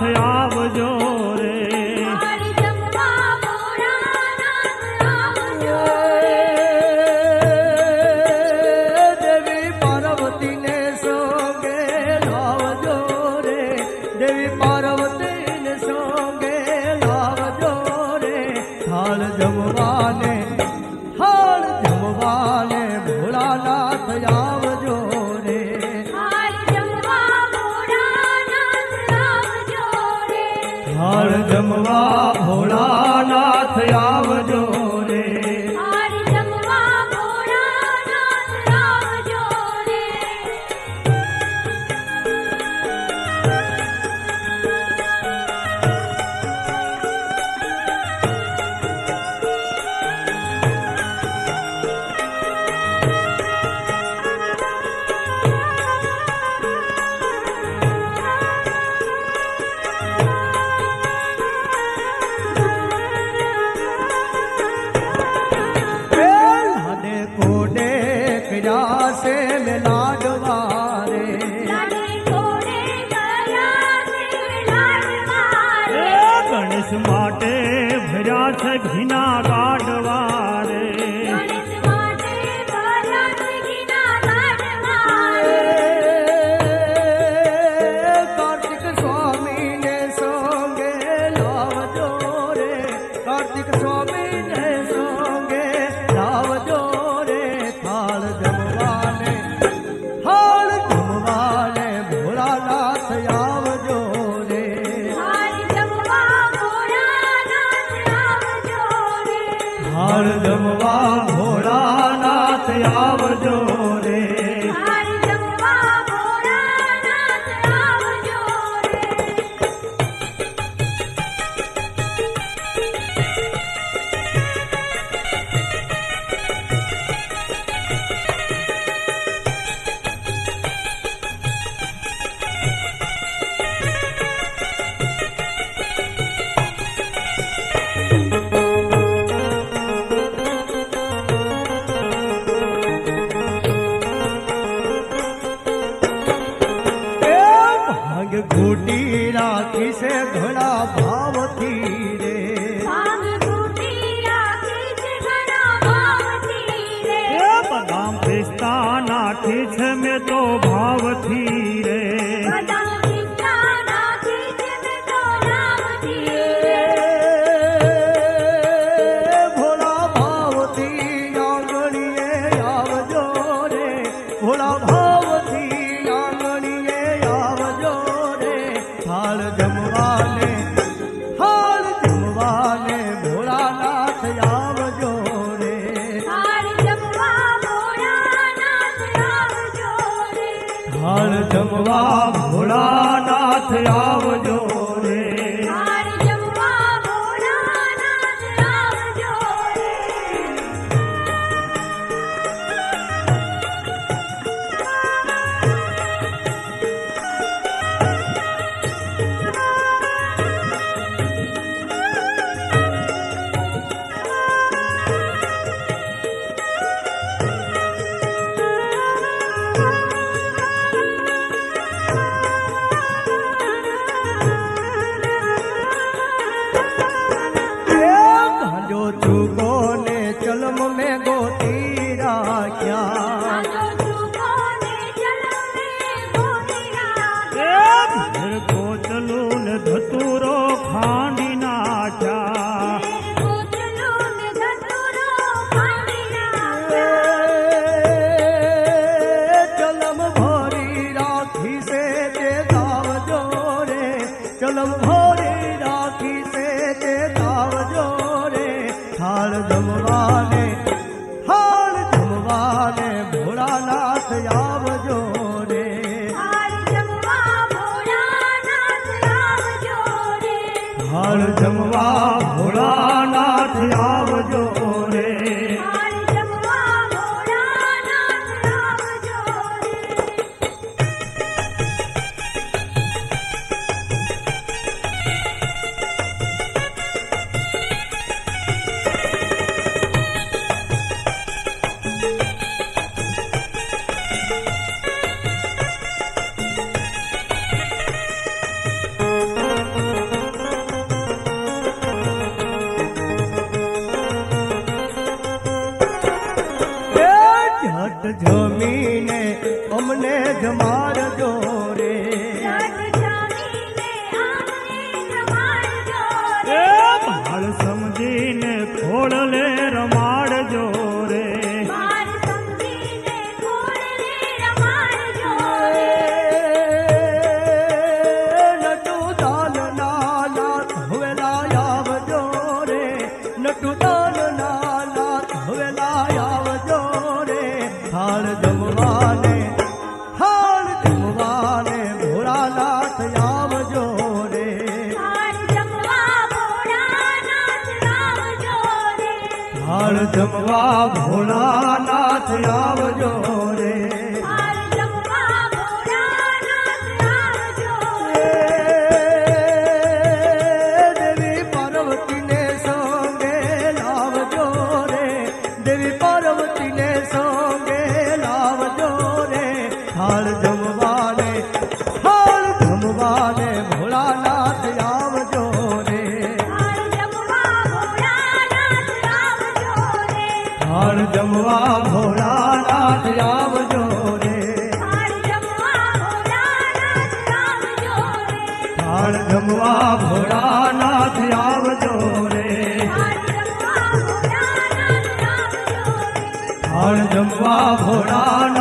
ભોળાનાથ આવજો રે. દેવી પાર્વતીને સોંગે લાવજો રે. દેવી પાર્વતીને સોંગે લાવજો રે. થાળ જમવાને ભોળાનાથ આવજો રે. થાળ જમવા ભોળાનાથ આવજો રે. से में लाडवारे ગણેશ માટે ભર્યા છે ઘીના ગાડવારે. કાર્તિક સ્વામીને સોંગે લાવજો રે. કાર્તિક સ્વામીને સોંગે લાવજો રે. થાળ જમવાને ભોળાનાથ આવજો રે. થાળ જમવા ભોળાનાથ આવજો રે. ઘૂટી રાખી છે ઘણા ભાવથી રે. બદામ પિસ્તા નાખી છે મેં તો ભાવથી રે. ભોળા ભાવથી આંગણીએ આવજો રે. ભોળા ભાવથી આંગણીએ આવજો રે. થાળ જમવાને ભોળાનાથ આવજો રે. થાળ જમવા ભોળાનાથ આવજો રે. चुको ने चलम में गोती राख्या. કોચલું ને ધતુરો ખાંડી નાખ્યા. ચલમ ભરી રાખી છે તે દાવજો રે. ચલમ ભરી રાખી છે તે દાવજો રે. થાળ જમવાને ભોળાનાથ આવજો રે. થાળ જમવા ભોળાનાથ આવજો રે. ભોળાનાથ આવજો રે થાળ જમવા ભોળાનાથ આવજો રે થાળ જમવા ભોળાનાથ આવજો રે થાળ જમવા ભોળાનાથ આવજો દેવી પાર્વતીને સંગે લાવજો રે દેવી પાર્વતીને સંગે લાવજો રે થાળ જમવાને ભોળાનાથ આવજો રે થાળ જમવા ભોળાનાથ આવજો રે થાળ જમવા ભોળાનાથ આવજો રે થાળ જમવા ભોળાનાથ આવજો રે થાળ જમવા ભોળાનાથ આવજો રે થાળ જમવા ભોળાનાથ આવજો રે થાળ જમવા ભોળાનાથ